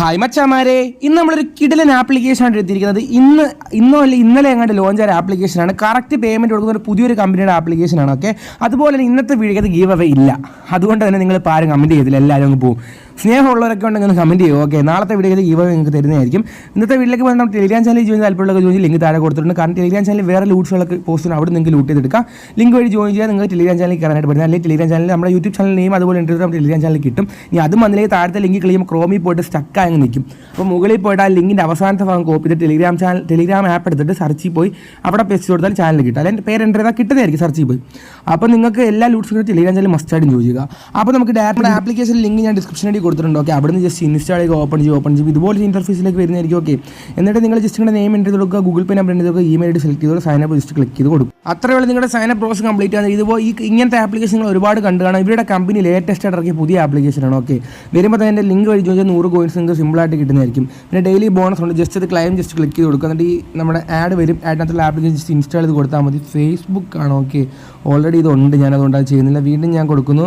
Hi മച്ചാമാരെ, ഇന്ന് നമ്മളൊരു കിടിലൻ ആപ്ലിക്കേഷനാണ് എടുത്തിരിക്കുന്നത്. ഇന്നലെ എങ്ങാണ്ട് ലോഞ്ച് ആയ ആപ്ലിക്കേഷനാണ്. കറക്റ്റ് പേയ്മെൻറ്റ് കൊടുക്കുന്ന ഒരു പുതിയൊരു കമ്പനിയുടെ ആപ്ലിക്കേഷനാണ്. ഓക്കെ, അതുപോലെ തന്നെ ഇന്നത്തെ വീഡിയോക്ക് ഗീവ് അവേ ഇല്ല. അതുകൊണ്ട് തന്നെ നിങ്ങൾ ഇപ്പോൾ ആരും കമൻറ്റ് ചെയ്തില്ല, എല്ലാവരും അങ്ങ് പോകും. സ്നേഹമുള്ളവരൊക്കെ ഉണ്ടെങ്കിൽ ഒന്ന് കമൻറ്റ് ചെയ്യും. ഓക്കെ, നാളത്തെ വീഡിയോയിൽ ഗീവ് അവേ നിങ്ങൾക്ക് തരുന്നതായിരിക്കും. ഇന്നത്തെ വീട്ടിലേക്ക് വേണം ടെലിഗ്രാം ചാനൽ ജോയിൻ താല്പര്യമുള്ള ജോയിൻ ലിങ്ക് താഴെ കൊടുത്തിട്ടുണ്ട്. കാരണം ടെലിഗ്രാം ചാനൽ വേറെ ലൂട്ട്സുകളൊക്കെ പോസ്റ്റ് ചെയ്യണം, അവിടെ നിങ്ങൾക്ക് ലൂട്ട് ചെയ്തെടുക്കാം. ലിങ്ക് വഴി ജോയിൻ ചെയ്യാൻ നിങ്ങൾക്ക് ടെലിഗ്രാം ചാനലിൽ കയറാനായിട്ട് പറ്റുന്നത്. അല്ലെങ്കിൽ ടെലിഗ്രാം ചാനൽ നമ്മുടെ യൂട്യൂബ് ചാനൽ നെയിം അതുപോലെ ഇൻസ്റ്റഗ്രാം ടെലിഗ്രാം ചാനൽ കിട്ടും. ഇനി അതും വന്നിലേക്ക് താഴത്തെ ലിങ്ക് ക്ലിയും ക്രോമിൽ പോയിട്ട് സ്റ്റക്ക് ആയി നിൽക്കും. അപ്പോൾ മുകളിൽ പോയിട്ട് ആ ലിങ്കിൻ്റെ അവസാനത്തെ ഭാഗം കോപ്പി ചെയ്ത് ടെലിഗ്രാം ആപ്പ് എടുത്തിട്ട് സെർച്ചിൽ പോയി അവിടെ പേസ്റ്റ് കൊടുത്താൽ ചാനൽ കിട്ടും. അല്ലെങ്കിൽ പേര് എൻ്റർ ചെയ്താൽ കിട്ടുന്നതായിരിക്കും സെർച്ചിൽ പോയി. അപ്പോൾ നിങ്ങൾക്ക് എല്ലാ ലൂട്ട്സും ടെലിഗ്രാം ചാനൽ മസ്റ്റായിട്ടും ജോയിൻ ചെയ്യുക. അപ്പോൾ നമുക്ക് ഡയറക്റ്റ് ആപ്ലിക്കേഷൻ ലിങ്ക് ഞാൻ ഡിസ്ക്രിപ്ഷനിൽ കൊടുത്തിട്ടുണ്ട്. ഓക്കെ, അവിടെ നിന്ന് ജസ്റ്റ് ഇൻസ്റ്റാൾ ചെയ്ത് ഓപ്പൺ ചെയ്യും. ഇതുപോലെ ഇൻ്റർഫേസിലേക്ക് വരുന്നതായിരിക്കും. ഓക്കെ, എന്നിട്ട് നിങ്ങൾ ജസ്റ്റ് നിങ്ങളുടെ നെയിം എൻ്റർ ചെയ്ത് കൊടുക്കുക, ഗൂഗിൾ പേ നമ്പർ എൻ്റർ ചെയ്ത് ഇമെയിൽ ഐ ഡി സെലക്ട് ചെയ്ത് സൈനപ്പ് ജസ്റ്റ് ക്ലിക്ക് ചെയ്ത് കൊടുക്കും. അത്രയുള്ള നിങ്ങളുടെ സൈനപ്പ് പ്രോസസ് കംപ്ലീറ്റ് ആണ്. ഇതുപോലെ ഇങ്ങനത്തെ ആപ്ലിക്കേഷനുകൾ ഒരുപാട് കണ്ടു കാണാം. ഇവരുടെ കമ്പനി ലേറ്റസ്റ്റ് ആയിട്ട് ഇറക്കിയ പുതിയ ആപ്ലിക്കേഷനാണ്. ഓക്കെ, വരുമ്പോൾ തന്നെ ലിങ്ക് വഴി ജോയിൻ 100 കോയിൻസ് നിങ്ങൾക്ക് സിമ്പിളായിട്ട് കിട്ടുന്നതായിരിക്കും. പിന്നെ ഡെയിലി ബോണസ് ഉണ്ട്. ജസ്റ്റ് അത് ക്ലൈം ജസ്റ്റ് ക്ലിക്ക് ചെയ്ത് കൊടുക്കുക. എന്നിട്ട് ഈ നമ്മുടെ ആഡ് വരും. ആഡിനകത്തുള്ള ആപ്ലിക്കേഷൻ ജസ്റ്റ് ഇൻസ്റ്റാൾ ചെയ്ത് കൊടുത്താൽ മതി. ഫേസ്ബുക്ക് ആണ്. ഓക്കെ, ഓൾറെഡി ഇതുണ്ട്, ഞാനതുകൊണ്ട് അത് ചെയ്യുന്നില്ല. വീണ്ടും ഞാൻ കൊടുക്കുന്നു,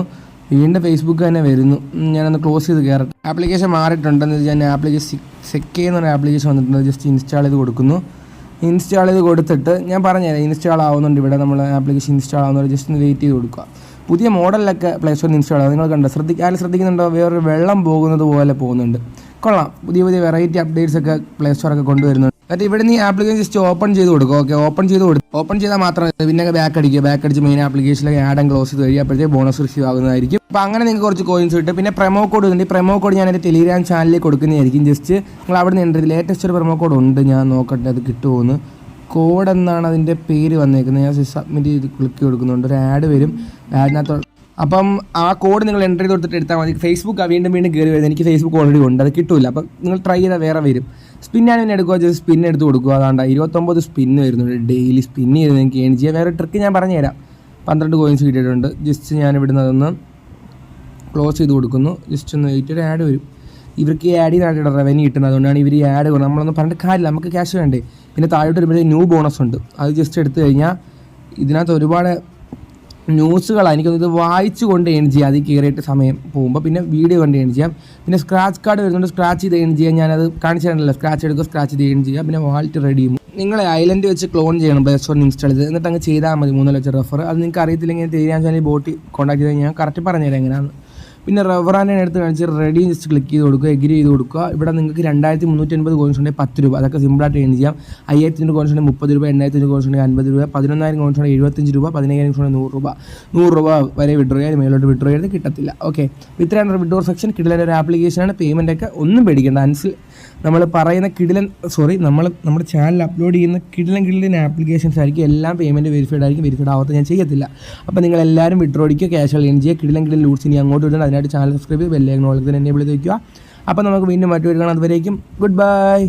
വീണ്ടും ഫേസ്ബുക്ക് തന്നെ വരുന്നു. ഞാനൊന്ന് ക്ലോസ് ചെയ്ത് കയറട്ടെ. ആപ്ലിക്കേഷൻ മാറിയിട്ടുണ്ടെന്ന് ഞാൻ ആപ്ലിക്കേഷൻ സെക്ക് എന്ന് പറഞ്ഞ ആപ്ലിക്കേഷൻ വന്നിട്ടുണ്ട്. ജസ്റ്റ് ഇൻസ്റ്റാൾ ചെയ്ത് കൊടുക്കുന്നു. ഇൻസ്റ്റാൾ ചെയ്ത് കൊടുത്തിട്ട് ഞാൻ പറഞ്ഞുതരാം, ഇൻസ്റ്റാൾ ആവുന്നുണ്ട്. ഇവിടെ നമ്മൾ ആപ്ലിക്കേഷൻ ഇൻസ്റ്റാൾ ആവുന്നവർ ജസ്റ്റ് ഒന്ന് വെയിറ്റ് ചെയ്ത് കൊടുക്കുക. പുതിയ മോഡലിലൊക്കെ പ്ലേ സ്റ്റോറിൽ ഇൻസ്റ്റാൾ ആവും. നിങ്ങൾ കണ്ടോ, ആരും ശ്രദ്ധിക്കുന്നുണ്ടോ? വേറൊരു വെള്ളം പോകുന്നത് പോലെ പോകുന്നുണ്ട്. കൊള്ളാം, പുതിയ വെറൈറ്റി അപ്ഡേറ്റ്സ് ഒക്കെ പ്ലേ സ്റ്റോറൊക്കെ കൊണ്ടുവരുന്നുണ്ട്. എന്നിട്ട് ഇവിടെ നീ ആപ്ലിക്കേഷൻ ജസ്റ്റ് ഓപ്പൺ ചെയ്ത് കൊടുക്കും. ഓക്കെ, ഓപ്പൺ ചെയ്താൽ മാത്രം പിന്നെ ബാക്ക് അടിച്ച് മെയിൻ ആപ്ലിക്കേഷനിലേക്ക് ആഡ് ആൻഡ് ക്ലോസ് ചെയ്ത് കഴിയുമ്പോഴത്തേക്ക് ബോണസ് റിസീവ് ആകുന്നതായിരിക്കും. അപ്പോൾ അങ്ങനെ നിങ്ങൾക്ക് കുറച്ച് കോയിൻസ് കിട്ടും. പിന്നെ പ്രൊമോ കോഡ് ഉണ്ട്. പ്രൊമോ കോഡ് ഞാൻ എൻ്റെ ടെലിഗ്രാം ചാനലിൽ കൊടുക്കുന്നതായിരിക്കും. ജസ്റ്റ് നിങ്ങൾ അവിടെ നിന്ന് എൻ്റർ ലേറ്റസ്റ്റ് ഒരു പ്രൊമോ കോഡ് ഉണ്ട്, ഞാൻ നോക്കട്ടെ അത് കിട്ടുമോയെന്ന്. കോഡ് എന്നാണ് അതിൻ്റെ പേര് വന്നേക്കുന്നത്. ഞാൻ സബ്മിറ്റ് ചെയ്ത് ക്ലിക്ക് കൊടുക്കുന്നുണ്ട്. ഒരു ആഡ് വരും. ആഡിനകത്ത് അപ്പം ആ കോഡ് നിങ്ങൾ എൻ്റർ ചെയ്ത് കൊടുത്തിട്ട് എടുത്താൽ മതി. ഫേസ്ബുക്ക് വീണ്ടും കയറി വരുന്നത്. എനിക്ക് ഫേസ്ബുക്ക് ഓൾറെഡി ഉണ്ട്, അത് കിട്ടില്ല. അപ്പം നിങ്ങൾ ട്രൈ ചെയ്താൽ വേറെ വരും. സ്പിന്നാണ് പിന്നെ എടുക്കുക, ജസ്റ്റ് സ്പിൻ എടുത്ത് കൊടുക്കുക. അതാണ്ട് 29 സ്പിന്ന് വരുന്നുണ്ട്. ഡെയിലി സ്പിൻ ചെയ്ത് എനിക്ക് ഏൺ ചെയ്യാം. വേറെ ട്രിക്ക് ഞാൻ പറഞ്ഞുതരാം. 12 കോയിൻസ് കിട്ടിയിട്ടുണ്ട്. ജസ്റ്റ് ഞാൻ ഇവിടുന്ന് അതൊന്ന് ക്ലോസ് ചെയ്ത് കൊടുക്കുന്നു. ജസ്റ്റ് ഒന്ന് വെയിറ്റ്, ആഡ് വരും. ഇവർക്ക് ഈ ആഡ് ചെയ്താണ് റവന്യൂ കിട്ടുന്നത്. അതുകൊണ്ടാണ് ഇവർ ഈ ആഡ് കൊടുക്കുന്നത്. നമ്മളൊന്നും പറഞ്ഞിട്ട് കാര്യമില്ല, നമുക്ക് ക്യാഷ് വേണ്ടേ. പിന്നെ താഴോട്ട് വരുമ്പോഴേ ന്യൂ ബോണസ് ഉണ്ട്. അത് ജസ്റ്റ് എടുത്തു കഴിഞ്ഞാൽ ഇതിനകത്ത് ഒരുപാട് ന്യൂസുകളാണ്. എനിക്കൊന്നത് വായിച്ചു കൊണ്ട് ഏൺ ചെയ്യാം. അതിൽ കയറിയിട്ട് സമയം പോകുമ്പോൾ പിന്നെ വീഡിയോ കൊണ്ട് ഏൺ ചെയ്യാം. പിന്നെ സ്ക്രാച്ച് കാർഡ് വരുന്നുണ്ട്. സ്ക്രാച്ച് ചെയ്ത് ഏൺ ചെയ്യാൻ ഞാനത് കാണിച്ചു തരണ്ടല്ലോ. സ്ക്രാച്ച് എടുക്കുക, സ്ക്രാച്ച് ചെയ്ത് ഏൺ ചെയ്യുക. പിന്നെ വാൾട്ട് റെഡീം നിങ്ങൾ ഐലൻഡ് വെച്ച് ക്ലോൺ ചെയ്യണം, പ്ലേ സ്റ്റോറിൽ ഇൻസ്റ്റാൾ ചെയ്ത്. എന്നിട്ട് അങ്ങ് ചെയ്താൽ മതി. 3 ലക്ഷം റെഫർ. അത് നിങ്ങൾക്ക് അറിയത്തില്ലെങ്കിൽ ടെലിഗ്രാം ചാനൽ ബോട്ട് കോൺടാക്ട് ചെയ്താൽ ഞാൻ കറക്റ്റ് പറഞ്ഞുതരാം എങ്ങനെയാണ്. പിന്നെ റെഫറാനെ എടുത്ത് കാണിച്ച് റെഡി ജസ്റ്റ് ക്ലിക്ക് ചെയ്ത് കൊടുക്കുക, എഗ്രി ചെയ്ത് കൊടുക്കുക. ഇവിടെ നിങ്ങൾക്ക് 2350 കോയിൻസ് ഉണ്ടെങ്കിൽ 10 രൂപ. അതൊക്കെ സിമ്പിളായിട്ട് ഏൺ ചെയ്യാം. 5000 കോയിൻസ് ഉണ്ടെങ്കിൽ 30 രൂപ, 8000 കോയിൻസ് ഉണ്ടെങ്കിൽ 50 രൂപ, 11000 കോയിൻസ് ഉണ്ടെങ്കിൽ 75 രൂപ, 15000 കോയിൻസ് ഉണ്ടെങ്കിൽ 100 രൂപ. 100 രൂപ വരെ വിഡ്രോ ചെയ്യാൻ മേലോട്ട് വിഡ്രോ ചെയ്ത് കിട്ടത്തില്ല. ഓക്കെ, ഇത്രയാണ് വിഡ്രോ സെക്ഷൻ. കിടിലൻ ഒരു ആപ്ലിക്കേഷനാണ്. പേയ്മെൻറ്റൊക്കെ ഒന്നും പേടിക്കേണ്ട. നമ്മൾ പറയുന്ന നമ്മുടെ ചാനൽ അപ്ലോഡ് ചെയ്യുന്ന കിടിലൻ ആപ്ലിക്കേഷൻസ് ആയിരിക്കും. എല്ലാം പേയ്മെൻറ്റ് വെരിഫൈഡ് ആയിരിക്കും. വെരിഫൈഡ് ആവാത്ത ഞാൻ ചെയ്യത്തില്ല. അപ്പോൾ നിങ്ങൾ എല്ലാവരും വിഡ്രോ അടിക്കുക, ക്യാഷ് ഏൺ ചെയ്യുക. കിടിലൻ ലൂട്ട്സ് ഇനി അങ്ങോട്ട് വിടുന്നത്. അതിനായിട്ട് ചാനൽ സബ്സ്ക്രൈബ് ചെയ്ത് ബെല്ലൈക്കൺ ഓൾ എനേബിൾ ചെയ്ത് വയ്ക്കുക. അപ്പോൾ നമുക്ക് വീണ്ടും മറ്റൊരു കാണാം. അതുവരേക്കും ഗുഡ് ബൈ.